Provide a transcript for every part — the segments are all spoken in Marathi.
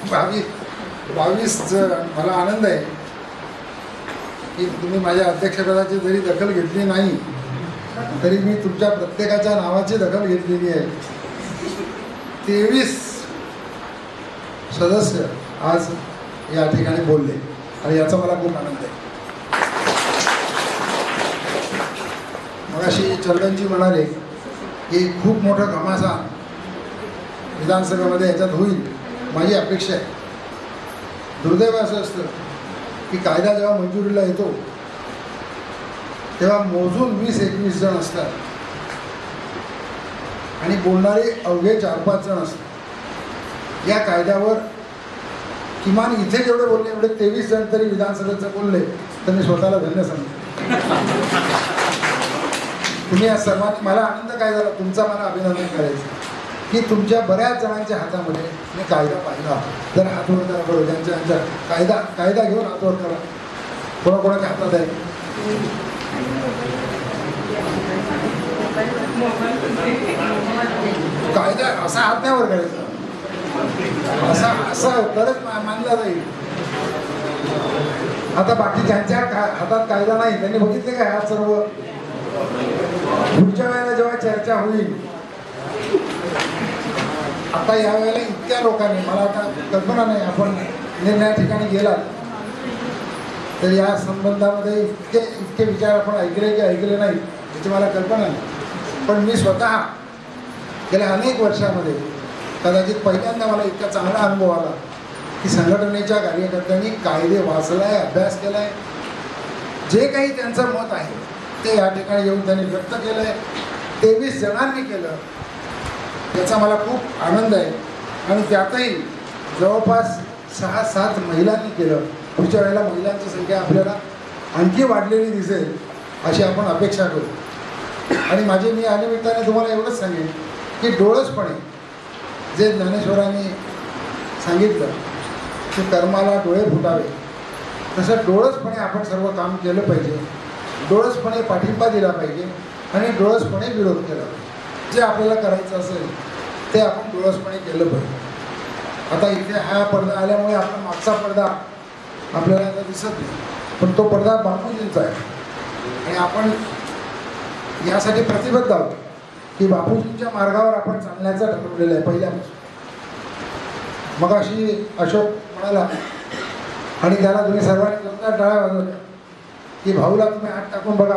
22 मला आनंद आहे की तुम्ही माझ्या अध्यक्षपदाची जरी दखल घेतली नाही तरी मी तुमच्या प्रत्येकाच्या नावाची दखल घेतलेली आहे. 23 सदस्य आज या ठिकाणी बोलले आणि याचा मला खूप आनंद आहे. मगाशी चंदनजी म्हणाले की खूप मोठा घमासान विधानसभेमध्ये याच्यात होईल, माझी अपेक्षा आहे. दुर्दैव असं असतं की कायदा जेव्हा मंजुरीला येतो तेव्हा मोजून 20-21 जण असतात आणि बोलणारे अवघे 4-5 जण असतात. या कायद्यावर किमान इथे जेवढे बोलले एवढे 23 जण तरी विधानसभेचं बोलले तर मी स्वतःला धन्य समजतो. तुम्ही या सर्वांनी, मला आनंद काय झाला, तुमचा मला अभिनंदन करायचं की तुमच्या बऱ्याच जणांच्या हातामध्ये मी कायदा पाहिला. जर हात वर करा बरोबर, ज्यांच्या कायदा घेऊन हात वर करा. कोणाकोणाच्या हातात आहे? कायदा असा हात नाही वर करायचा, असा तरच मानला जाईल. आता बाकी ज्यांच्या हातात कायदा नाही त्यांनी बघितले काय हा सर्व? पुढच्या वेळेला जेव्हा चर्चा होईल, आता या वेळेला इतक्या लोकांनी, मला आता कल्पना नाही आपण निर्णया ठिकाणी गेलात तर या संबंधामध्ये इतके विचार आपण ऐकले की ऐकले नाही याची मला कल्पना नाही. पण मी स्वतः गेल्या अनेक वर्षामध्ये कदाचित पहिल्यांदा मला इतका चांगला अनुभव आला की संघटनेच्या कार्यकर्त्यांनी कायदे वाचलाय, अभ्यास केलाय, जे काही त्यांचं मत आहे ते या ठिकाणी येऊन त्यांनी व्यक्त केलं आहे. 23 जणांनी केलं, याचा मला खूप आनंद आहे. आणि त्यातही जवळपास 6-7 महिलांनी केलं. पुढच्या वेळेला महिलांची संख्या आपल्याला आणखी वाढलेली दिसेल अशी आपण अपेक्षा करू. आणि मी या निमित्ताने तुम्हाला एवढंच सांगेन की डोळसपणे जे ज्ञानेश्वरांनी सांगितलं की कर्माला डोळे फुटावे, तसं डोळसपणे आपण सर्व काम केलं पाहिजे. डोळसपणे पाठिंबा दिला पाहिजे आणि डोळसपणे विरोध केला पाहिजे. जे आपल्याला करायचं असेल ते आपण डोळसपणे केलं पाहिजे. आता इथे हा पडदा आल्यामुळे आपला मागचा पडदा आपल्याला आता दिसत नाही, पण तो पडदा बापूजींचा आहे आणि आपण यासाठी प्रतिबद्ध आहोत की बापूजींच्या मार्गावर आपण चालण्याचं ठरवलेलं आहे पहिल्यापासून. मग अशी अशोक म्हणाला आणि त्याला तुम्ही सर्वांनी जोरदार टाळ्या वाजवल्या की भाऊला तुम्ही हात टाकून बघा,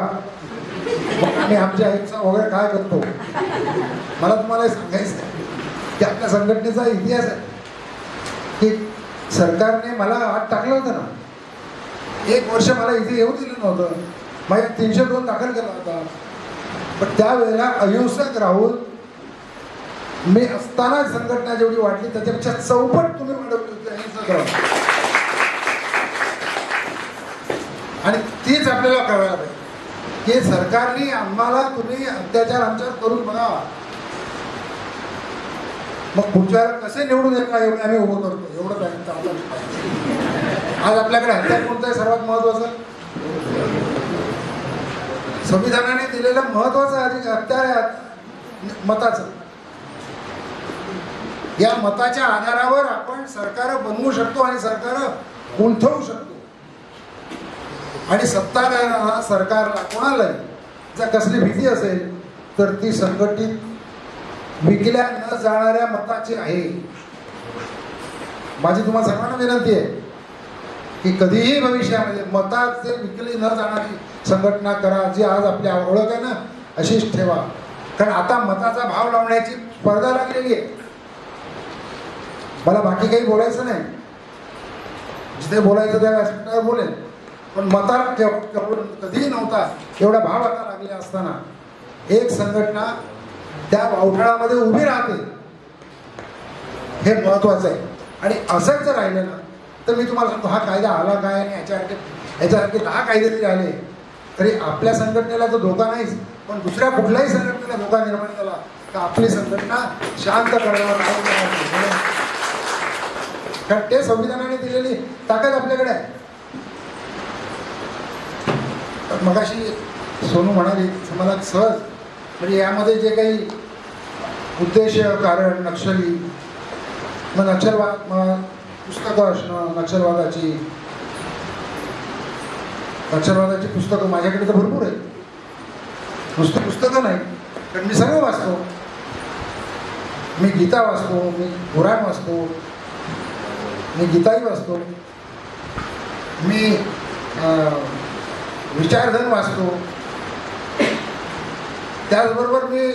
आम्ही आमच्या आईचा वगैरे काय करतो. मला तुम्हाला सांगायचं आहे की आपल्या संघटनेचा इतिहास आहे की सरकारने मला हात टाकलं होतं ना, 1 वर्ष मला इथे येऊ दिलं नव्हतं, माझ्या 302 दाखल केला होता. पण त्यावेळेला अहिंसक राहून मी असताना संघटना जेवढी वाढली त्याच्यापेक्षा चौपट तुम्ही वाढवली होती अहिंसक राहून. आणि तीच आपल्याला कळायला पाहिजे की सरकारने आम्हाला, तुम्ही अत्याचार आमच्यावर करून बघा, मग पुढच्या कसे निवडून येणार एवढं आम्ही उभं करतो. एवढं आज आपल्याकडे हत्यार कोणतं आहे सर्वात महत्वाचं? संविधानाने दिलेलं महत्वाचं हत्यार आहे मताचं. या मताच्या आधारावर आपण सरकार बनवू शकतो आणि सरकार उलथवू शकतो. आणि सत्ताधाऱ्यांना, सरकारला, कोणालाही जर कसली भीती असेल तर ती संघटित विकल्या न जाणाऱ्या मताची आहे. माझी तुम्हाला सर्वांना विनंती आहे की कधीही भविष्यामध्ये मताचे विकली न जाणारी संघटना करा. जी आज आपल्या ओळख आहे ना अशीच ठेवा, कारण आता मताचा भाव लावण्याची स्पर्धा लागलेली आहे. मला बाकी काही बोलायचं नाही, जिथे बोलायचं त्या व्यासपीठावर बोलेन, पण मताला कधीही नव्हता एवढा भाव आता लागले असताना एक संघटना त्या अवघडामध्ये उभी राहते, हे महत्वाचं आहे. आणि असंच जर राहिलं ना तर मी तुम्हाला सांगतो, हा कायदा आला काय आणि याच्यासारखे 10 कायदे जरी आले तरी आपल्या संघटनेला तो धोका नाहीच, पण दुसऱ्या कुठल्याही संघटनेला धोका निर्माण झाला तर आपली संघटना शांत करण्यावर कारण ते संविधानाने दिलेली ताकद आपल्याकडे आहे. मगाशी सोनू म्हणाली मला सहज, म्हणजे यामध्ये जे काही उद्देश कारण नक्षली, मग नक्षलवाद, मग पुस्तकं असणं, नक्षलवादाची पुस्तकं माझ्याकडे तर भरपूर आहेत. नुसती पुस्तकं नाही, कारण मी सर्व वाचतो. मी गीता वाचतो, मी पुराण वाचतो, मी गीताही वाचतो, मी विचारधन वाचतो. त्याचबरोबर मी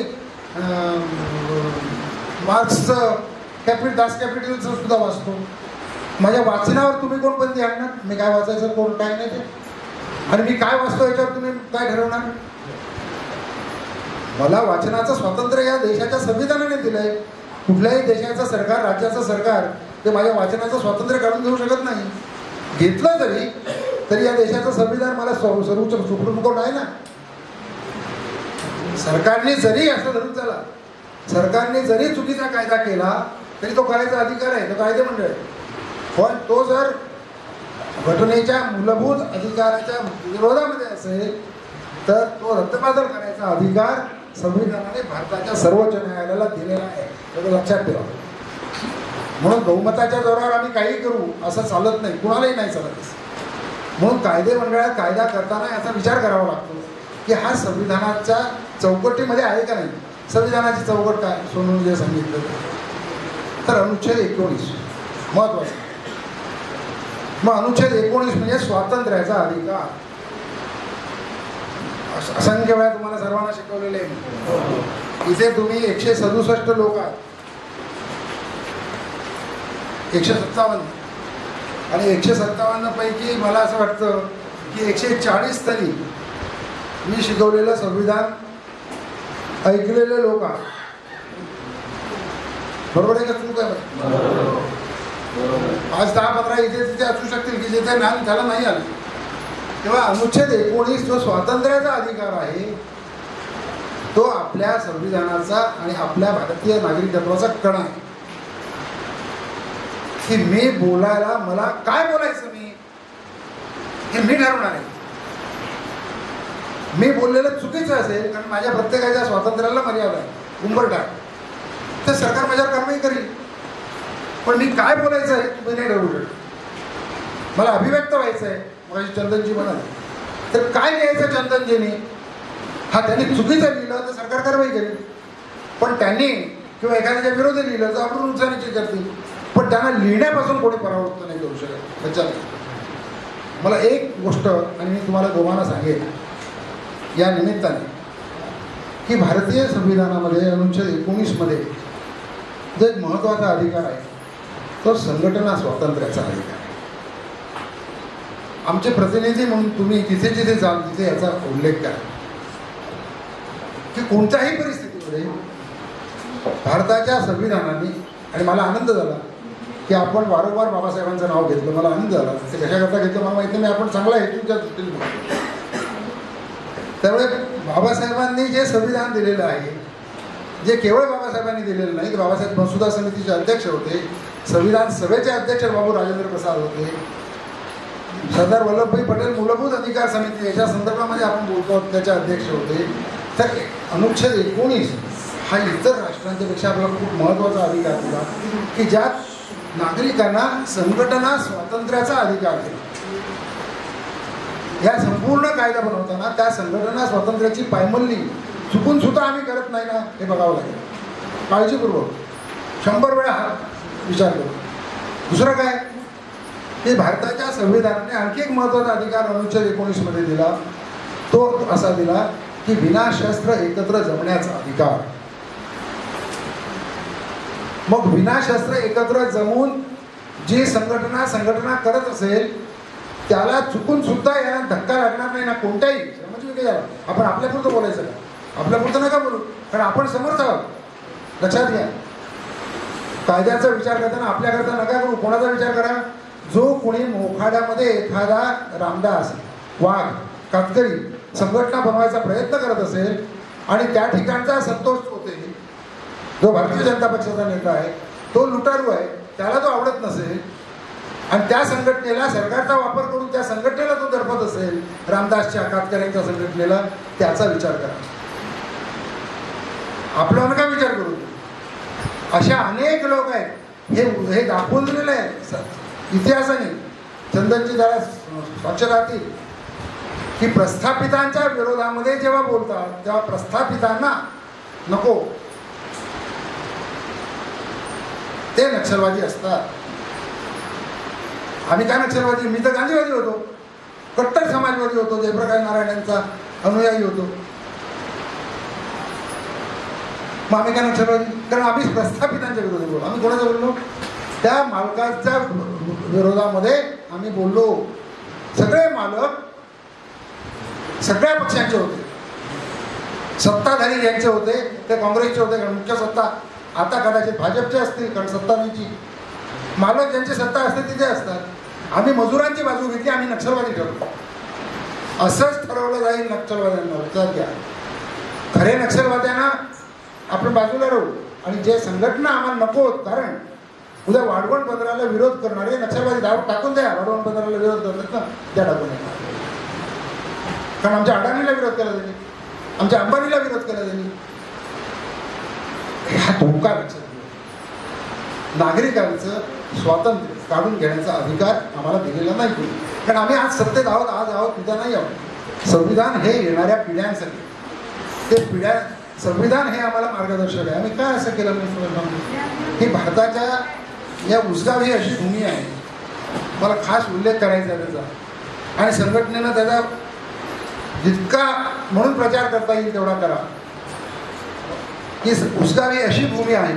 मार्क्सचं दास कॅपिटलचं सुद्धा वाचतो. माझ्या वाचनावर तुम्ही कोण बंदी आणणार? मी काय वाचायचं, कोण काय नाही ते, आणि मी काय वाचतो याच्यावर तुम्ही काय ठरवणार? मला वाचनाचं स्वातंत्र्य या देशाच्या संविधानाने दिलंय. कुठल्याही देशाचं सरकार, राज्याचं सरकार ते माझ्या वाचनाचं स्वातंत्र्य काढून घेऊ शकत नाही. घेतलं तरी या देशाचं संविधान मला सर्वोच्च सुप्रीम कोर्ट आहे ना. सरकारने जरी असं धरून चला, सरकारने जरी चुकीचा कायदा केला तरी तो करायचा अधिकार आहे, तो कायदेमंडळ आहे. पण तो जर घटनेच्या मूलभूत अधिकाराच्या विरोधामध्ये असेल तर तो रद्दबातल करायचा अधिकार संविधानाने भारताच्या सर्वोच्च न्यायालयाला दिलेला आहे, हे लक्षात ठेवा. म्हणून बहुमताच्या जोरावर आम्ही काही करू असं चालत नाही, कुणालाही नाही चालत. म्हणून कायदे मंडळात कायदा करताना याचा विचार करावा लागतो की हा संविधानाच्या चौकटीमध्ये आहे का नाही. संविधानाची चौकट काय सोनून जे सांगितलं तर अनुच्छेद 19 महत्वाचं. मग अनुच्छेद 19 म्हणजे स्वातंत्र्याचा अधिकार. असंख्य वेळा तुम्हाला सर्वांना शिकवलेले आहे. इथे तुम्ही 167 लोक आहात, 157, आणि 157 पैकी मला असं वाटतं की 140 तरी मी शिकवलेलं संविधान ऐकलेले लोक आहेत. बरोबर आहे का? चूक आहे? आज 10-15 इथे तिथे असू शकतील की जिथे ज्ञान त्याला नाही आलं. तेव्हा अनुच्छेद 19 जो स्वातंत्र्याचा अधिकार आहे तो आपल्या संविधानाचा आणि आपल्या भारतीय नागरिकत्वाचा कणा आहे की मी बोलायला, मला काय बोलायचं हे मी ठरवणार आहे. मी बोललेलं चुकीचं असेल कारण माझ्या प्रत्येकाच्या स्वातंत्र्याला मर्यादा आहे, उंबरठा, तर सरकार माझ्यावर कारवाई करेल. पण मी काय बोलायचं आहे तुम्ही नाही ठरवू शकत. मला अभिव्यक्त व्हायचं आहे, माझी चंदनजी म्हणाले, तर काय लिहायचं चंदनजीने? हा त्यांनी चुकीचं लिहिलं तर सरकार कारवाई करेल. पण त्यांनी किंवा एखाद्याच्या विरोधी लिहिलं तर आपण नुकसानीची करतील. पण त्यांना लिहिण्यापासून कोणी परावृत्त नाही करू शकत. लक्षात मला एक गोष्ट, आणि मी तुम्हाला दोघांना सांगेन या निमित्ताने, की भारतीय संविधानामध्ये अनुच्छेद 19 मध्ये जो एक महत्त्वाचा अधिकार आहे तो संघटना स्वातंत्र्याचा अधिकार आहे. आमचे प्रतिनिधी म्हणून तुम्ही जिथे जिथे जाल तिथे याचा उल्लेख करा की कोणत्याही परिस्थितीमध्ये भारताच्या संविधानाने, आणि मला आनंद झाला की आपण वारंवार बाबासाहेबांचं नाव घेतलं, मला आनंद झाला. ते कशाकरता घेतलं मला माहिती नाही, आपण चांगला हेतूच्या दृष्टीने. त्यामुळे बाबासाहेबांनी जे संविधान दिलेलं आहे, जे केवळ बाबासाहेबांनी दिलेलं नाही, तर बाबासाहेब मसुदा समितीचे अध्यक्ष होते, संविधान सभेचे अध्यक्ष बाबू राजेंद्र प्रसाद होते, सरदार वल्लभभाई पटेल मूलभूत अधिकार समिती याच्या संदर्भामध्ये आपण बोलतो त्याचे अध्यक्ष होते. तर अनुच्छेद 19 हा इतर राष्ट्रांच्या पेक्षा आपल्याला खूप महत्त्वाचा अधिकार दिला की ज्यात नागरिकांना संघटना स्वातंत्र्याचा अधिकार दिला. या संपूर्ण कायदा बनवताना त्या संघटना स्वातंत्र्याची पायमल्ली चुकून सुद्धा आम्ही करत नाही ना हे बघावं लागेल. काळजीपूर्वक 100 वेळा हा विचार करू. दुसरं काय की भारताच्या संविधानाने आणखी एक महत्त्वाचा अधिकार अनुच्छेद 19 मध्ये दिला. तो असा दिला की विनाशस्त्र एकत्र जमण्याचा अधिकार. मग विनाशस्त्र एकत्र जमून जी संघटना करत असेल त्याला चुकून सुद्धा याला धक्का लागणार नाही ना कोणत्याही. म्हणजे काय आपण आपल्यापुरतं बोलायचं का? आपल्यापुरतं नका बोलू, कारण आपण समर्थ आहोत. लक्षात घ्या, कायद्याचा विचार करताना आपल्याकरता नका करू, कोणाचा विचार करा? जो कोणी मोखाड्यामध्ये एखादा रामदास, वाघ, कातकरी संघटना बनवायचा प्रयत्न करत असेल आणि त्या ठिकाणचा संतोष होते, जो भारतीय जनता पक्षाचा नेता आहे, तो लुटारू आहे, त्याला तो आवडत नसेल आणि त्या संघटनेला सरकारचा वापर करून त्या संघटनेला तो दडपत असेल, रामदासच्या, कातकऱ्यांच्या संघटनेला, त्याचा विचार करा. आपला नका विचार करू. अशा अनेक लोक आहेत, हे दाखवून दिलेलं आहे. इतिहासाने चंदनची जरा साक्ष राहतील की प्रस्थापितांच्या विरोधामध्ये जेव्हा बोलतात तेव्हा प्रस्थापितांना नको ते नक्षलवादी असतात. आम्ही काय नक्षलवादी? मी तर गांधीवादी होतो, कट्टर समाजवादी होतो, जयप्रकाश नारायण यांचा अनुयायी होतो. मग आम्ही काय नक्षलवादी? कारण आम्ही प्रस्थापितांच्या विरोधात बोललो. आम्ही कोणाचं बोललो? त्या मालकाच्या विरोधामध्ये आम्ही बोललो. सगळे मालक सगळ्या पक्षांचे होते, सत्ताधारी यांचे होते, ते काँग्रेसचे होते, कारण मुख्य सत्ता आता कदाचित भाजपचे असतील, कारण सत्ताधारीची मालक ज्यांची सत्ता असते तिथे असतात. आम्ही मजुरांची बाजू घेतली, आम्ही नक्षलवादी ठरवतो. असंच ठरवलं जाईल नक्षलवाद्यांना, लक्षात घ्या. खरे नक्षलवाद्यांना आपण बाजूला राहू आणि जे संघटना आम्हाला नको, कारण उद्या वाढवण बंदराला विरोध करणारे नक्षलवादी दाव टाकून द्या. वाढवण बंदराला विरोध करतात ना, त्या टाकून द्या. कारण आमच्या अडाणीला विरोध केला त्यांनी, आमच्या अंबानीला विरोध केला त्यांनी. हा धोका लक्षात घ्या. नागरिकांचं स्वातंत्र्य काढून घेण्याचा अधिकार आम्हाला दिलेला नाही कोणी. कारण आम्ही आज सत्तेत आहोत, आज आहोत, उद्या नाही आहोत. संविधान हे येणाऱ्या पिढ्यांसाठी, ते पिढ्या संविधान हे आम्हाला मार्गदर्शक आहे. आम्ही काय असं केलं की भारताच्या या उसगाव ही अशी भूमी आहे, मला खास उल्लेख करायचा आहे त्याचा, आणि संघटनेनं त्याचा जितका म्हणून प्रचार करता येईल तेवढा करा. की उसगाव ही अशी भूमी आहे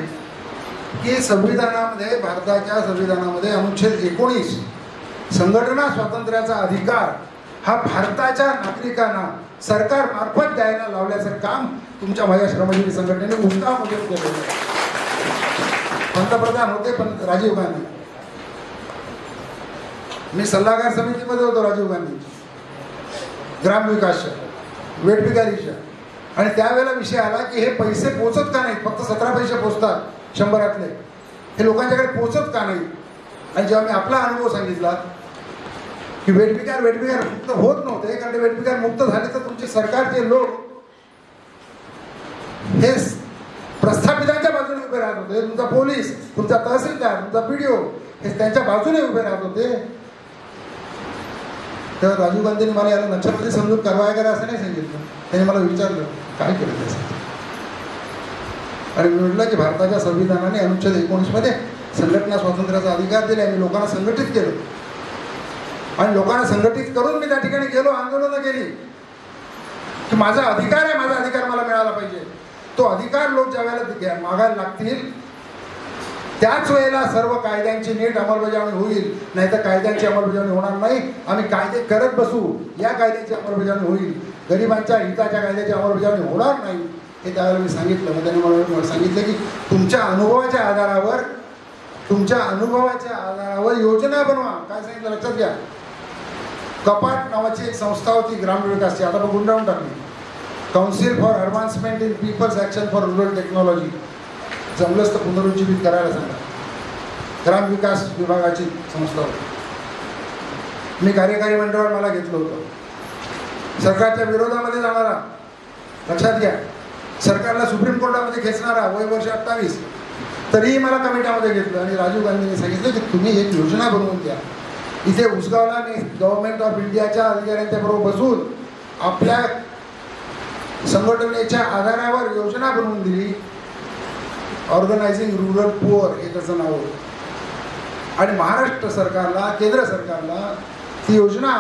की संविधानामध्ये, भारताच्या संविधानामध्ये अनुच्छेद 19 संघटना स्वातंत्र्याचा अधिकार हा भारताच्या नागरिकांना सरकार मार्फत द्यायला लावल्याचं काम तुमच्या माझ्या श्रमजीवी संघटनेने उसगावमध्ये केलेलं आहे. पंतप्रधान होते पण राजीव गांधी, मी सल्लागार समितीमध्ये होतो राजीव गांधी, ग्रामविकासच्या, वेठबिगारीच्या, आणि त्यावेळेला विषय आला की हे पैसे पोचत का नाहीत, फक्त 17 पैसे पोचतात 100तले, हे लोकांच्याकडे पोचत का नाही. आणि जेव्हा मी आपला अनुभव सांगितला की वेठबिगार मुक्त होत नव्हते, कारण ते वेठबिगार मुक्त झाले तर तुमचे सरकारचे लोक हे प्रस्थापितांच्या बाजूने उभे राहत होते, तुमचा पोलीस, तुमचा तहसीलदार, तुमचा PDO हे त्यांच्या बाजूने उभे राहत होते. तर राजीव गांधींनी मला याला नक्षलवादी समजून कारवाया करा असं नाही सांगितलं. त्यांनी मला विचारलं काय केलं त्यासाठी, आणि मी म्हटलं की भारताच्या संविधानाने अनुच्छेद 19 मध्ये संघटना स्वातंत्र्याचा अधिकार दिले. मी लोकांना संघटित केलं, आणि लोकांना संघटित करून मी त्या ठिकाणी गेलो, आंदोलनं केली की माझा अधिकार आहे, माझा अधिकार मला मिळाला पाहिजे. तो अधिकार लोक ज्या वेळेला मागायला लागतील त्याच वेळेला सर्व कायद्यांची नीट अंमलबजावणी होईल, नाही तर कायद्यांची अंमलबजावणी होणार नाही. आम्ही कायदे करत बसू, या कायद्याची अंमलबजावणी होईल, गरिबांच्या हिताच्या कायद्याची अंमलबजावणी होणार नाही, हे त्यावेळेला मी सांगितलं. मग त्यांनी मला सांगितलं की तुमच्या अनुभवाच्या आधारावर योजना बनवा. काय सांगितलं लक्षात घ्या. कपाट नावाची एक संस्था होती ग्रामविकासची, आता बघ गुंडाळून टाकली. Council for advancement in people's action for rural technology, जमलंच तर पुनरुज्जीवित करायला सांगा. ग्रामविकास विभागाची संस्था होती. मी कार्यकारी मंडळावर मला घेतलं होतं. सरकारच्या विरोधामध्ये जाणारा, लक्षात घ्या, सरकारला सुप्रीम कोर्टामध्ये खेचणारा, वय वर्ष 28, तरीही मला कमिट्यामध्ये घेतलं. आणि राजीव गांधींनी सांगितलं की तुम्ही एक योजना बनवून द्या. इथे उसगावला मी गव्हर्नमेंट ऑफ इंडियाच्या अधिकाऱ्यांच्या बरोबर बसून आपल्या संघटनेच्या आधारावर योजना बनवून दिली. ऑर्गनायझिंग रुरल पुअर हे त्याचं नाव होतं. आणि महाराष्ट्र सरकारला, केंद्र सरकारला ती योजना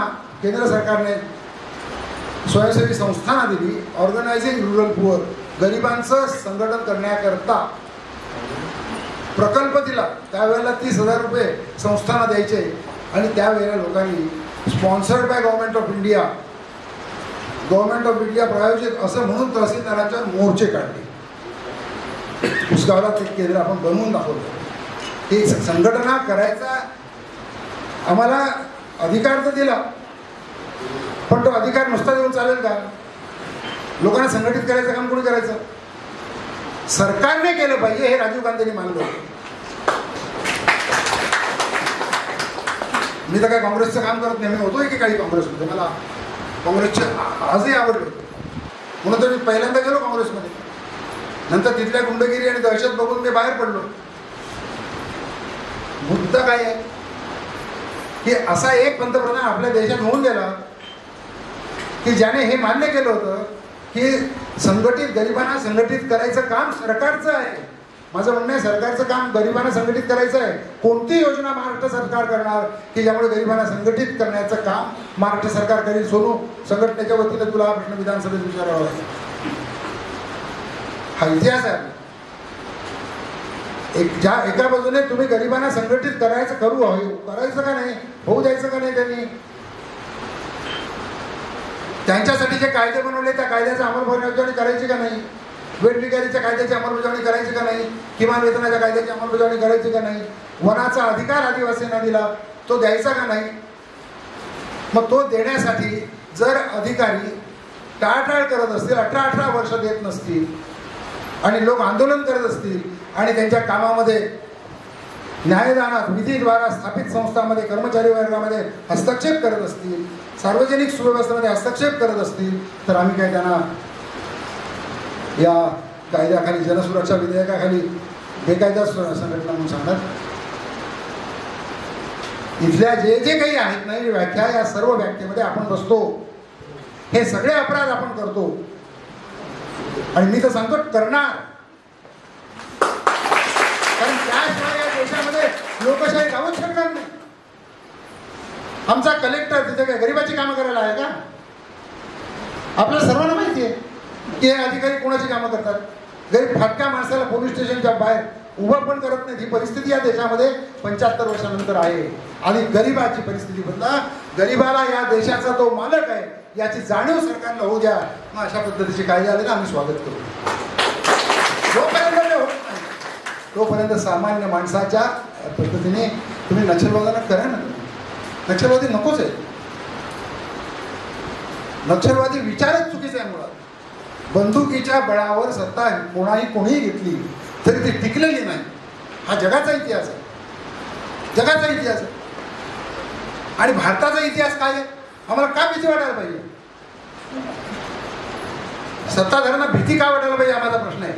केंद्र सरकारने स्वयंसेवी संस्थांना दिली. ऑर्गनायझिंग रुरल पुअर, गरिबांचं संघटन करण्याकरता प्रकल्प दिला. त्यावेळेला 30,000 रुपये संस्थांना द्यायचे. आणि त्यावेळेला लोकांनी sponsored by government of India प्रायोजित असं म्हणून तहसीलदारांच्या मोर्चे काढले. उसगावला ते केंद्र आपण बनवून दाखवलं. ही संघटना करायचा आम्हाला अधिकार तर दिला, पण तो अधिकार नुसता देऊन चालेल का? लोकांना संघटित करायचं काम कोणी करायचं? सरकारने केलं पाहिजे, हे राजीव गांधींनी मानलं. मी तर काय काँग्रेसचं काम करत नाही. मी होतोय की काही काँग्रेसमध्ये, मला काँग्रेसचे आजही आवडले, म्हणून तर मी पहिल्यांदा गेलो काँग्रेसमध्ये. नंतर तिथल्या गुंडगिरी आणि दहशत बघून मी बाहेर पडलो. मुद्दा काय आहे? की असा एक पंतप्रधान आपल्या देशात होऊन गेला की ज्याने हे मान्य केलं होतं की संघटित गरिबांना संघटित करायचं काम सरकारचं आहे. माझं म्हणणं आहे सरकारचं काम गरिबांना संघटित करायचं आहे. कोणती योजना महाराष्ट्र सरकार करणार की ज्यामुळे गरिबांना संघटित करण्याचं काम महाराष्ट्र सरकार करेल? सोनू, संघटनेच्या वतीने तुला हा प्रश्न विधानसभेत विचारावा लागेल. हा इतिहास आहे. एका बाजूने तुम्ही गरिबांना संघटित करायचं करायचं का नाही, होऊ द्यायचं का नाही? त्यांनी त्यांच्यासाठी जे कायदे बनवले त्या कायद्याची अंमलबजावणी करायची का नाही? वेठबिगारीच्या कायद्याची अंमलबजावणी करायची का नाही? किमान वेतनाच्या कायद्याची अंमलबजावणी करायची का नाही? वनाचा अधिकार आदिवासींना दिला, तो द्यायचा का नाही? मग तो देण्यासाठी जर अधिकारी टाळाटाळ करत असतील, 18 वर्ष देत नसतील आणि लोक आंदोलन करत असतील आणि त्यांच्या कामामध्ये न्यायदानात विधीद्वारा स्थापित संस्थांमध्ये कर्मचारी वर्गामध्ये हस्तक्षेप करत असतील, सार्वजनिक सुव्यवस्थेमध्ये हस्तक्षेप करत असतील, तर आम्ही काय त्यांना या कायद्याखाली, जनसुरक्षा विधेयकाखाली बेकायदा संघटना म्हणून सांगणार? इथल्या जे जे काही आहेत ना व्याख्या, या सर्व व्याख्येमध्ये आपण बसतो. हे सगळे अपराध आपण करतो आणि मी तर सांगतो करणार. कारण त्याशिवाय या देशामध्ये लोकशाही राहूच शकणार नाही. आमचा कलेक्टर तिथे काय गरिबाची कामं करायला आहे का? आपल्याला सर्वांना माहिती आहे की हे अधिकारी कोणाची कामं करतात. गरीब फाटक्या माणसाला पोलीस स्टेशनच्या बाहेर उभं पण करत नाही. ही परिस्थिती या देशामध्ये 75 वर्षानंतर आहे. आणि गरिबाची परिस्थिती बदला. गरिबाला या देशाचा तो मालक आहे याची जाणीव सरकारला होऊ द्या. मग अशा पद्धतीचे कायदे आले ना आम्ही स्वागत करू. जोपर्यंत ते होत नाही तोपर्यंत सामान्य माणसाच्या पद्धतीने तुम्ही नक्षलवादाला करा ना. नक्षलवादी नकोच आहे. नक्षलवादी विचारच चुकीचा आहे मुळात. बंदुकीच्या बळावर सत्ता कोणीही घेतली तरी ती टिकलेली नाही. हा जगाचा इतिहास आहे. जगाचा इतिहास आहे. आणि भारताचा इतिहास काय आहे? आम्हाला का भीती वाटायला पाहिजे? सत्ताधाऱ्यांना भीती का वाटायला पाहिजे हा माझा प्रश्न आहे.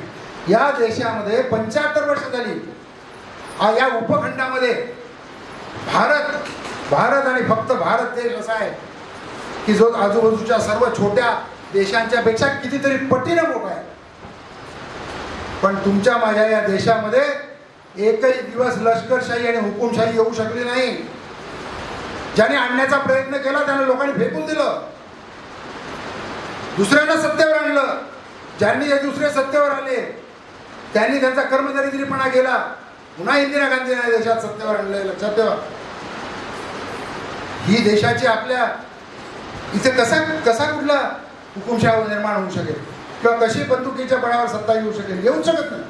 या देशामध्ये 75 वर्ष झाली. या उपखंडामध्ये भारत आणि फक्त भारत देश असा आहे की जो आजूबाजूच्या सर्व छोट्या देशांच्या पेक्षा कितीतरी पटीने मोठा आहे. पण तुमच्या माझ्या या देशामध्ये एकही दिवस लष्करशाही आणि हुकुमशाही येऊ शकली नाही. ज्याने आणण्याचा प्रयत्न केला त्याने लोकांनी फेकून दिलं. दुसऱ्यांना सत्तेवर आणलं. ज्यांनी हे दुसरे सत्तेवर आले त्यांनी त्यांचा कर्मचारीगिरीपणा केला. पुन्हा इंदिरा गांधीने देशात सत्तेवर आणले. लक्षात ठेवा. ही देशाची आपल्या इथे कसा कुठला हुकुमशाही निर्माण होऊ शकेल किंवा कशी बंदुकीच्या बळावर सत्ता येऊ शकेल? येऊ शकत नाही.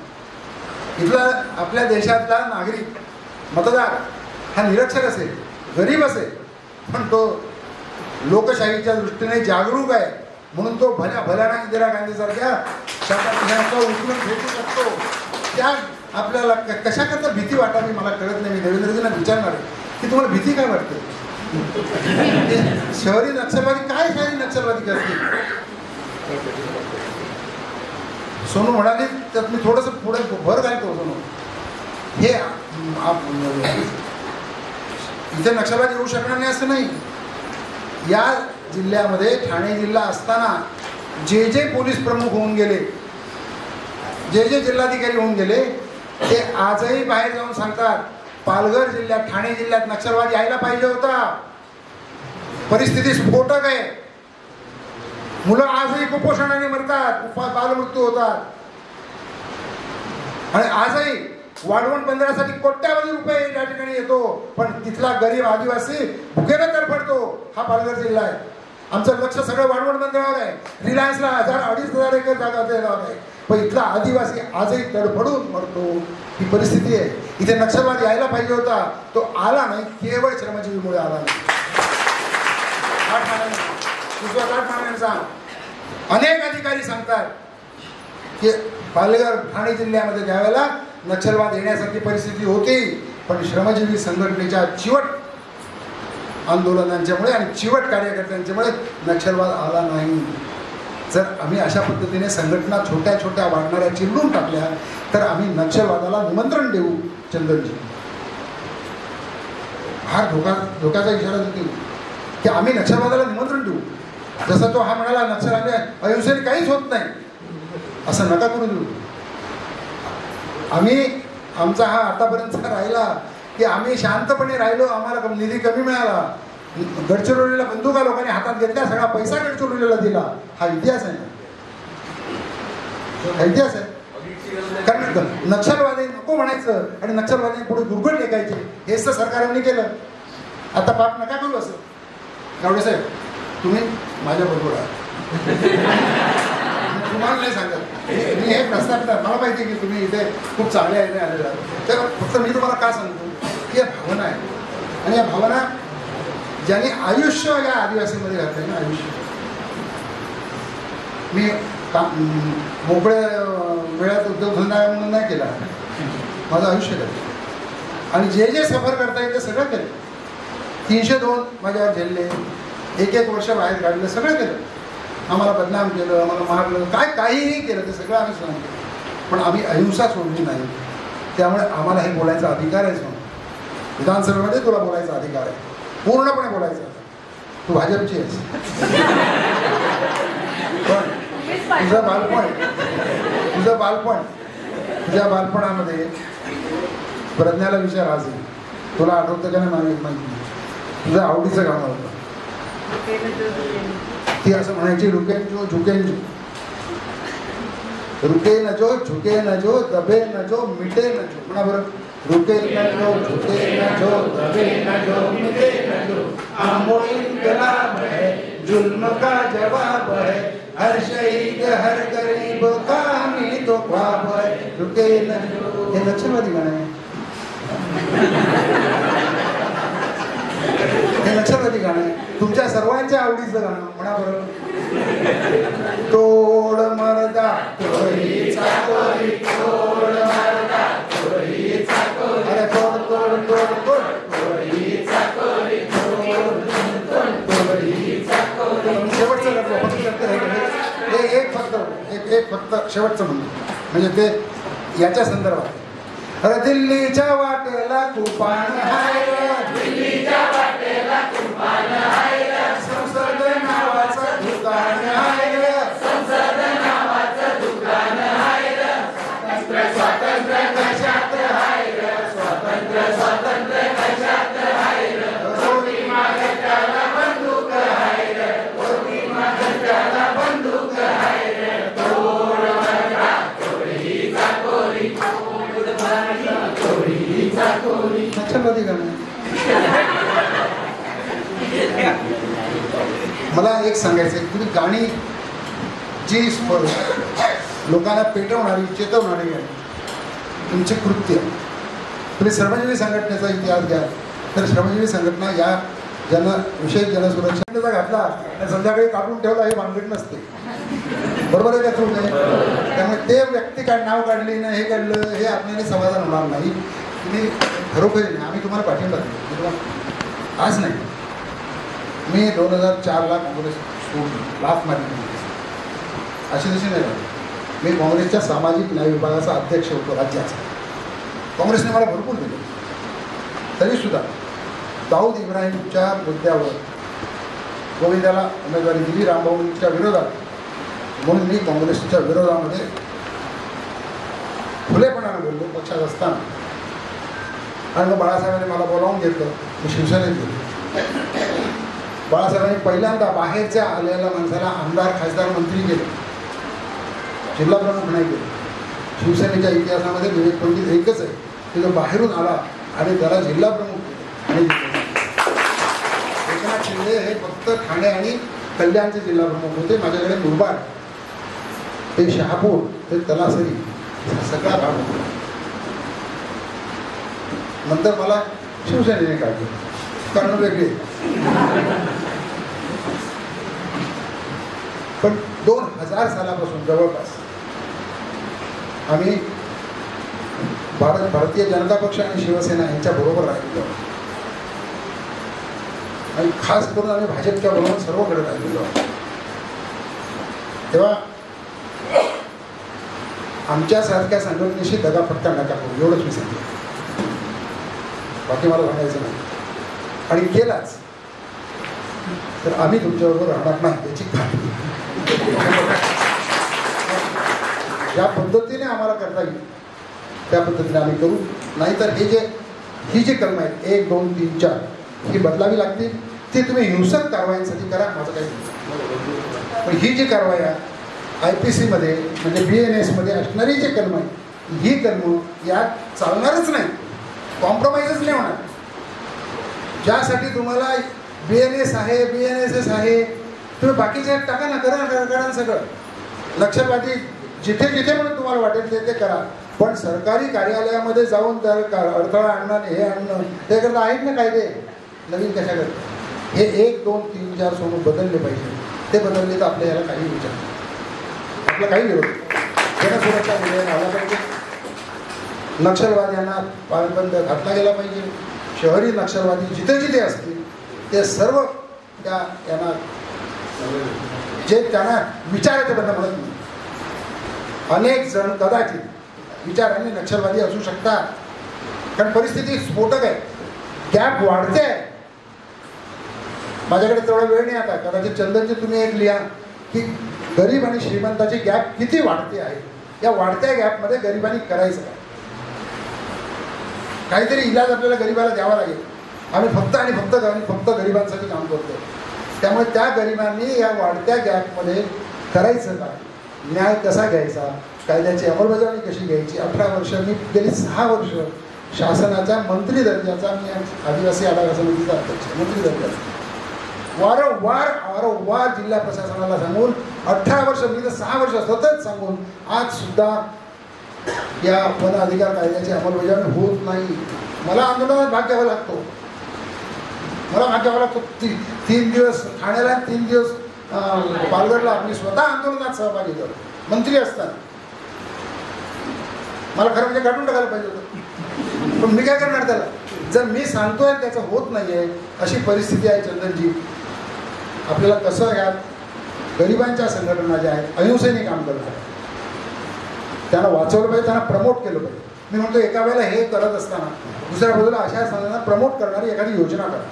इथला आपल्या देशातला नागरिक मतदार हा निरक्षर असेल, गरीब असेल, पण तो लोकशाहीच्या दृष्टीने जागरूक आहे म्हणून तो भल्याना इंदिरा गांधीसारख्या उचलून फेकू शकतो. त्या आपल्याला कशाकरता भीती वाटावी मला कळत नाही. मी देवेंद्रजींना विचारणार आहे की तुम्हाला भीती काय वाटते? शहरी नक्षलवादी काय शहरी नक्षलवादी करतील? सोनू म्हणाली त्यात मी थोडंसं पुढे भर घालतो. सोनू हे इथे नक्षलवादी येऊ शकणार नाही असं नाही. या जिल्ह्यामध्ये ठाणे जिल्हा असताना जे जे पोलीस प्रमुख होऊन गेले, जे जे जिल्हाधिकारी होऊन गेले ते आजही बाहेर जाऊन सांगतात पालघर जिल्ह्यात, ठाणे जिल्ह्यात नक्षलवादी यायला पाहिजे होता. परिस्थिती स्फोटक आहे. मुलं आजही कुपोषणाने मरतात, बालमृत्यू होतात. आणि आजही वाढवण बंदरासाठी कोट्यावधी रुपये या ठिकाणी येतो, पण तिथला गरीब आदिवासी भुकेनं तडफडतो. हा पालघर जिल्हा आहे. आमचं लक्ष सगळं वाढवण बंदरावर आहे. रिलायन्सला 1,000-2,500 एकर जागा देणार आहे, पण इथला आदिवासी आजही तडफडून मरतो. ही परिस्थिती आहे. इथे नक्षलवाद यायला पाहिजे होता, तो आला नाही. केवळ श्रमजीवीमुळे आला नाही. अनेक अधिकारी सांगतात की पालघर ठाणे जिल्ह्यामध्ये त्यावेळेला नक्षलवाद येण्यासारखी परिस्थिती होती, पण श्रमजीवी संघटनेच्या चिवट आंदोलनांच्यामुळे आणि चिवट कार्यकर्त्यांच्यामुळे नक्षलवाद आला नाही. जर आम्ही अशा पद्धतीने संघटना छोट्या छोट्या वाढणाऱ्या चिरडून टाकल्या तर आम्ही नक्षलवादाला निमंत्रण देऊ. चंदनजी फार धोक्याचा इशारा देतील की आम्ही नक्षलवादाला निमंत्रण देऊ. जसं तो हा म्हणाला नक्षलवादी अहिंसेने काहीच होत नाही, असं नका करू देऊ. आम्ही आमचा हा आतापर्यंतचा राहिला की आम्ही शांतपणे राहिलो, आम्हाला निधी कमी मिळाला, गडचिरोलीला बंदुका लोकांनी हातात घेतल्या, सगळा पैसा गडचिरोलीला दिला. हा इतिहास आहे, हा इतिहास आहे. कारण नक्षलवादी नको म्हणायचं आणि नक्षलवादी पुढे दुर्गट टेकायचे, हेच तर सरकारने केलं. आता पाप नका करू असं. गावडे साहेब, तुम्ही माझ्याबरोबर आहात, तुम्हाला नाही सांगत मी हे प्रस्तावित. मला माहिती आहे की तुम्ही इथे खूप चांगल्या याने आलेला आहात, तर फक्त मी तुम्हाला का सांगतो की या भावना आहे, आणि या भावना ज्यांनी आयुष्य या आदिवासीमध्ये घातलं ना, आयुष्य. मी मोकळ्या वेळात उद्योगधंदा म्हणून नाही केला, माझं आयुष्य केलं, आणि जे जे सफर करता येईल ते सगळं केलं. 302 माझ्यावर झेलले, 1 वर्ष बाहेर काढलं, सगळं केलं. आम्हाला बदनाम केलं, आम्हाला मारलं, काहीही केलं, ते सगळं आम्ही सहन केलं. पण आम्ही अहिंसा सोडली नाही. त्यामुळे आम्हाला हे बोलायचा अधिकार आहे. विधानसभेमध्ये तुला बोलायचा अधिकार आहे, पूर्णपणे बोलायचं. तू भाजपची आहेस, पण तुझं तुझ्या बालपणामध्ये प्रज्ञाला विचार आज तुला आठवतं का नाही माहिती. तुझं आवडीचं गाणं होतं, ती असं म्हणायची, रुके जो झुके जो, रुके न जो झुके न जो, दबे न जो, मिटे न जो. म्हणा बरं, रुके न जो झुके न जो, दबे न जो, मिटे न जो, आमो इनकलाब है, जुल्म का जवाब है, हर शहीद हर गरीब का हमी तो ख्वाब है, रुके न जो. हे नक्षलवादी गाणं आहे, हे नक्षलवादी गाणं आहे. तुमच्या सर्वांच्या आवडीचं गाणं. म्हणा बरं, तोड मर्दा तोडीचा कोरी, तोड मर्दा तोडीचा कोरी, अरे तोड तोड तोड तोड तोडीचा कोरी, तोडीचा कोरी. शेवटचं लग्न फक्त शेवटचं म्हणतो, म्हणजे ते याच्या संदर्भात. अरे दिल्लीच्या वाटेला कुपान हाय, दिल्लीच्या वाटेला कुपान हाय, संसद नावाचं दुकान हाय, संसद नावाचं दुकान हाय, स्वातंत्र्य स्वातंत्र्य कशात हाय, स्वातंत्र्य स्वातंत्र्य कशात हाय, कोणी मागे त्याला बंदूक हाय, कोणी मागे त्याला बंदूक हाय, तोड मर्दा तोडीचा कोरी, तोडीचा कोरी. नक्षलवादी गाणं. मला एक सांगायचं आहे, तुम्ही गाणी जी लोकांना पेटवणारी, चेतवणारी आहे, तुमचे कृत्य. तुम्ही श्रमजीवी संघटनेचा इतिहास घ्या, तर श्रमजीवी संघटना या विशेष जनसुरक्षेचा घातला आणि संध्याकाळी काढून ठेवला, हे भानगड नसते. बरोबर आहे का चूक आहे? त्यामुळे ते व्यक्ती नाव काढली ना, हे काढलं, हे आपल्याला समाधान होणार नाही. तुम्ही खरोखरी नाही, आम्ही तुम्हाला पाठिंबा देतो. आज नाही, मी 2004ला काँग्रेस सोडली, लाफ मारली, अशी तशी नाही झाली. मी काँग्रेसच्या सामाजिक न्याय विभागाचा अध्यक्ष होतो राज्याचा. काँग्रेसने मला भरपूर दिले, तरीसुद्धा दाऊद इब्राहिमच्या मुद्द्यावर गोविंदाला उमेदवारी दिली रामभाऊंच्या विरोधात, म्हणून मी काँग्रेसच्या विरोधामध्ये खुलेपणाने बोललो पक्षात असताना. आणि मग बाळासाहेबांनी मला बोलावून घेतलं, मी शिवसेनेत गेलो. बाळासाहेबांनी पहिल्यांदा बाहेरच्या आलेल्या माणसाला आमदार, खासदार, मंत्री केले, जिल्हा प्रमुख नाही केले. शिवसेनेच्या इतिहासामध्ये विवेक पंडित एकच आहे की जो बाहेरून आला आणि त्याला जिल्हा प्रमुख केले. आणि एकनाथ शिंदे हे फक्त ठाणे आणि कल्याणचे जिल्हा प्रमुख होते. माझ्याकडे मुरबाड, ते शहापूर, ते तलासरी, सगळा भाग होता. नंतर मला शिवसेनेने काढले, कारण वेगळे. पण 2000 सालापासून जवळपास आम्ही भारतीय जनता पक्ष आणि शिवसेना यांच्या बरोबर राहिलेलो, आणि खास करून आम्ही भाजपच्या बरोबर सर्वकडे राहिलेलो. तेव्हा आमच्यासारख्या संघटनेशी दगाफटका नका करू, एवढंच मी सांगतो. बाकी मला म्हणायचं नाही. आणि केलाच तर आम्ही तुमच्याबरोबर राहणार नाही याची खात्री. ज्या पद्धतीने आम्हाला करता येईल त्या पद्धतीने आम्ही करू. नाहीतर ही जी कलम आहेत 1, 2, 3, 4 ही बदलावी लागतील. ती तुम्ही हिंसक कारवायांसाठी करा, माझं काही. पण ही जी कारवाई आहे IPC मध्ये म्हणजे BNS मध्ये असणारी जी कलम आहे ही कलम यात चालणारच नाही, कॉम्प्रोमाइजच नाही होणार. ज्यासाठी तुम्हाला BNS आहे, BNSS आहे, तुम्ही बाकीचे टाका ना, करा सगळं. नक्षलवादी जिथे जिथे म्हणून तुम्हाला वाटेल ते करा, पण सरकारी कार्यालयामध्ये जाऊन त्या अडथळा आणणं हे आणणं ते करता आहेत ना कायदे नवीन कशा करता. हे 1, 2, 3, 4 सोडून बदलले पाहिजे. ते बदलले तर आपल्या याला काही विचार, आपला काही विरोध. जनसुरक्षा विधेयक आला पाहिजे. नक्षलवाद्यांना पाळबंद घातला गेला पाहिजे. शहरी नक्षलवादी जिथे जिथे असतील ते सर्व त्या यांना जे त्यांना विचारायचं बंद म्हणत नाही. अनेक जण कदाचित विचाराने नक्षलवादी असू शकतात, कारण परिस्थिती स्फोटक आहे, गॅप वाढते आहे. माझ्याकडे तेवढा वेळ नाही आता. कदाचित चंदनजी तुम्ही एक लिहा की गरीब आणि श्रीमंताची गॅप किती वाढते आहे. या वाढत्या गॅपमध्ये गरिबांनी करायचं काय, काहीतरी इलाज आपल्याला गरिबाला द्यावा लागेल. आम्ही फक्त गरिबांसाठी काम करतो. त्यामुळे त्या गरिबांनी या वाढत्या गॅपमध्ये करायचं काय, न्याय कसा घ्यायचा, कायद्याची अंमलबजावणी कशी घ्यायची. 18 वर्ष मी गेली 6 वर्ष शासनाच्या मंत्री दर्जाचा, मी आदिवासी आढावा समितीचा अध्यक्ष, मंत्री दर्जाचा. वारंवार जिल्हा प्रशासनाला सांगून 18 वर्ष मी तर 6 वर्ष सतत सांगून आज सुद्धा या वन अधिकार कायद्याची अंमलबजावणी होत नाही. मला आंदोलनात भाग घ्यावा लागतो. 3 दिवस ठाण्याला, 3 दिवस पालघरला मी स्वतः आंदोलनात सहभागी झालो मंत्री असताना. मला खरं म्हणजे काढून टाकायला पाहिजे होतं, पण मी काय करणार त्याला. जर मी सांगतोय त्याचं होत नाहीये अशी परिस्थिती आहे चंदनजी. आपल्याला कसं यात गरिबांच्या संघटना ज्या आहेत अहिंसेने काम करतात त्यांना वाचवलं पाहिजे, त्यांना प्रमोट केलं पाहिजे. मी म्हणतो एका वेळेला हे करत असताना दुसऱ्या बाजूला अशा संघटना प्रमोट करणारी एखादी योजना करा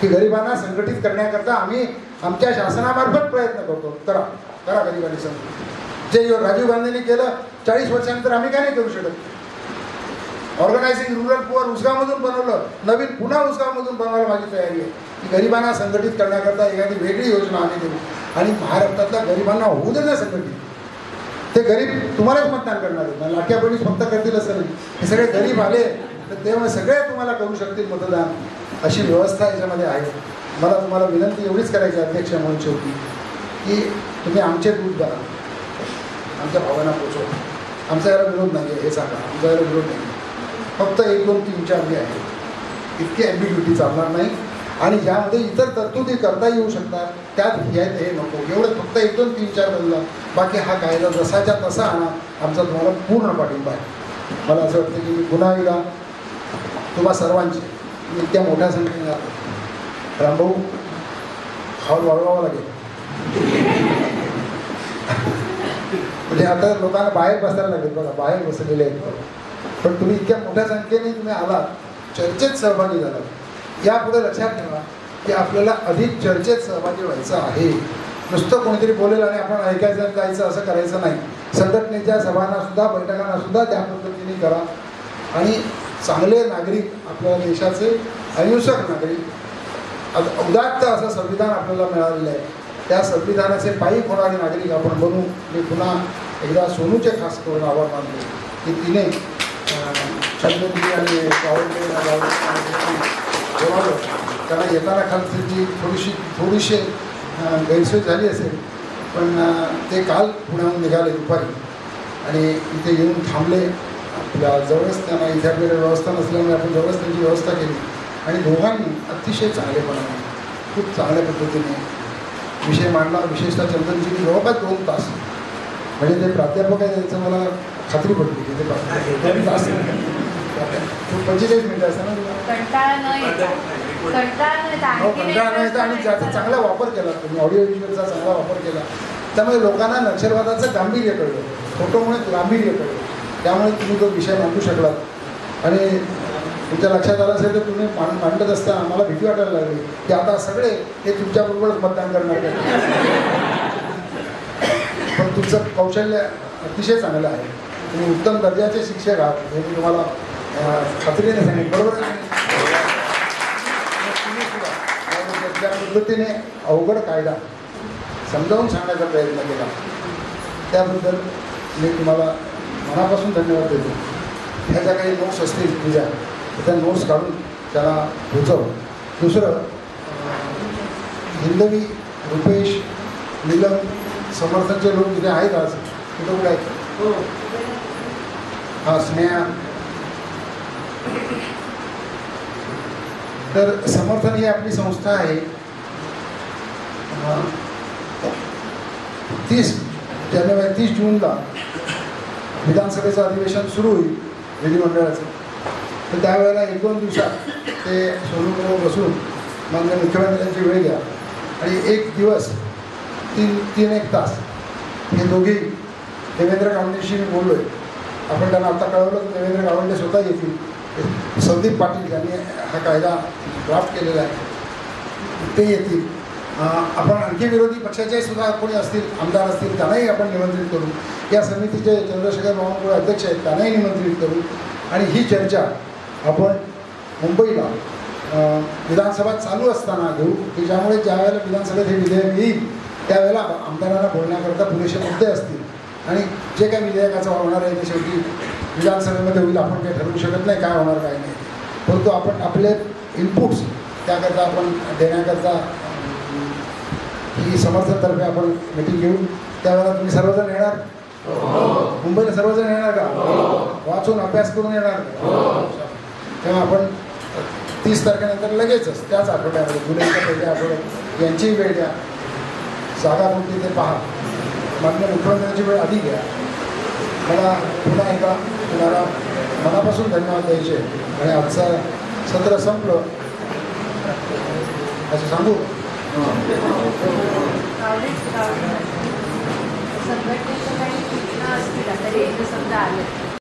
की गरिबांना संघटित करण्याकरता आम्ही आमच्या शासनामार्फत प्रयत्न करतो. करा गरिबांनी संघटित. जे राजीव गांधींनी केलं 40 वर्षानंतर आम्ही काय नाही करू शकत. ऑर्गनायझिंग रुरल पुअर उसगावमधून बनवलं, नवीन पुन्हा उसगावमधून बनवायला माझी तयारी आहे की गरिबांना संघटित करण्याकरता एखादी वेगळी योजना आम्ही देऊ आणि महाराष्ट्रातल्या गरिबांना होऊ दे ना संघटित. ते गरीब तुम्हालाच मतदान करणार आहेत, लाट्या बळीच फक्त करतील असं नाही. हे सगळे गरीब आले तर तेव्हा सगळे तुम्हाला करू शकतील मतदान, अशी व्यवस्था याच्यामध्ये आहे. मला तुम्हाला विनंती एवढीच करायची अध्यक्ष म्हणून शेवटी की तुम्ही आमचे दूध द्या, आमच्या भावांना पोचवा. आमचा याला विरोध नाही आहे हे सांगा, आमचा याला विरोध नाही. फक्त 1, 2, 3, 4 जे आहे इतकी ॲम्बिग्युटी चालणार नाही आणि ज्यामध्ये इतर तरतुदी करता येऊ शकतात त्यात हे नको. एवढं फक्त 1, 2, 3, 4 बदला, बाकी हा कायदा जसाच्या तसा आणा. आमचा तुम्हाला पूर्ण पाठिंबा आहे. मला असं वाटतं की पुन्हा एकदा तुम्हा सर्वांची इतक्या मोठ्या संख्येने रामभाऊ हॉल वाढवावा लागेल. म्हणजे आता लोकांना बाहेर बसायला लागेल बघा, बाहेर बसलेले आहेत. पण तुम्ही इतक्या मोठ्या संख्येने तुम्ही आलात, चर्चेत सहभागी झालात. यापुढे लक्षात ठेवा की आपल्याला अधिक चर्चेत सहभागी व्हायचं आहे. नुसतं कोणीतरी बोलेल आणि आपण ऐकायचं जायचं असं करायचं नाही. संघटनेच्या सभांना सुद्धा, बैठकांना सुद्धा त्या पद्धतीने करा आणि चांगले नागरिक, आपल्या देशाचे अहिंसक नागरिक, उदात्त असं संविधान आपल्याला मिळालेलं आहे. त्या संविधानाचे पायी होणारे नागरिक आपण बनू. मी पुन्हा एकदा सोनूचे खास करून आभार मानतो की तिने चंद्रगिरी आणि बोलावलं. त्यांना येताना खालची थोडीशी गैरसोय झाली असेल, पण ते काल पुण्याहून निघाले दुपारी आणि इथे येऊन थांबले. आपल्या जवळच त्यांना इथे आपल्याला व्यवस्था नसल्यामुळे आपण जवळच त्यांची व्यवस्था केली आणि दोघांनी अतिशय चांगलेपणाने, खूप चांगल्या पद्धतीने विषय मांडला. विशेषतः चंदनजींनी जवळपास 2 तास, म्हणजे ते प्राध्यापक आहे त्यांचं मला खात्री पडली की ते 2 तास 45 मिनिटं असतं ना तुला कंटाळा न येता आणि ज्याचा चांगला वापर केला तुम्ही, ऑडिओ व्हिज्युअलचा चांगला वापर केला. त्यामुळे लोकांना नक्षलवादाचं गांभीर्य कळलं, फोटोमुळे गांभीर्य कळलं. त्यामुळे तुम्ही तो विषय मांडू शकलात आणि तुमच्या लक्षात आलं असेल तर तुम्ही मांडत असताना मला भीती वाटायला लागली की आता सगळे हे तुमच्याबरोबरच मतदान करणार पण तुमचं कौशल्य अतिशय चांगलं आहे. तुम्ही उत्तम दर्जाचे शिक्षक आहात हे मी तुम्हाला खात्रीने सांगेन. बरोबर आहे. तुम्ही सुद्धा त्या पद्धतीने अवघड कायदा समजावून सांगण्याचा प्रयत्न केला त्याबद्दल मी तुम्हाला मनापासून धन्यवाद देतो. ह्या ज्या काही नोट्स असतील तुझ्या त्या नोट्स काढून त्याला पोचव. दुसरं हिंदवी, रुपेश, नीलम समर्थनचे लोक तिथे आहेत आज कुठं कुठे आहेत? हा स्नेहा. तर समर्थन ही आपली संस्था आहे. 30 जूनला विधानसभेचं अधिवेशन सुरू होईल विधिमंडळाचं. तर त्यावेळेला 1-2 दिवसात ते सोनूबरोबर बसून माननीय मुख्यमंत्र्यांची वेळ घ्या आणि 1 दिवस 3-1 तास हे दोघी देवेंद्र गावंडेशी मी बोललो आहे. आपण त्यांना आता कळवलं तर देवेंद्र गावंडे स्वतः येतील. संदीप पाटील यांनी हा कायदा ड्राफ्ट केलेला आहे ते येतील. आपण आणखी विरोधी पक्षाचे सुद्धा कोणी असतील, आमदार असतील त्यांनाही आपण निमंत्रित करू. या समितीचे चंद्रशेखर बावनकुळे अध्यक्ष आहेत त्यांनाही निमंत्रित करू आणि ही चर्चा आपण मुंबईला विधानसभा चालू असताना घेऊ की ज्यामुळे ज्यावेळेला विधानसभेत हे विधेयक येईल त्यावेळेला आमदारांना बोलण्याकरता पुरेसे मुद्दे असतील आणि जे काही विधेयकाचं होणार आहे ते शेवटी विधानसभेमध्ये होईल. आपण काही ठरवू शकत नाही काय होणार काय नाही, परंतु आपण आपले इनपुट्स त्याकरता आपण देण्याकरता ही समर्थनतर्फे आपण मीटिंग घेऊ. त्यावेळेला तुम्ही सर्वजण येणार? मुंबईला सर्वजण येणार का? वाचून अभ्यास करून येणार? तेव्हा आपण 30 तारखेनंतर लगेचच त्याच आठवड्यामध्ये जुलैच्या पहिल्या आठवड्यात यांचीही वेळ घ्या. जागा कुठली ते पहा. माननीय मुख्यमंत्र्यांची वेळ आधी घ्या. मला पुन्हा एकदा तुम्हाला मनापासून धन्यवाद द्यायचे आणि आजचं सत्र संपलं असं सांगू. संघटनेच्या काही सूचना असतील तरी एक शब्द आले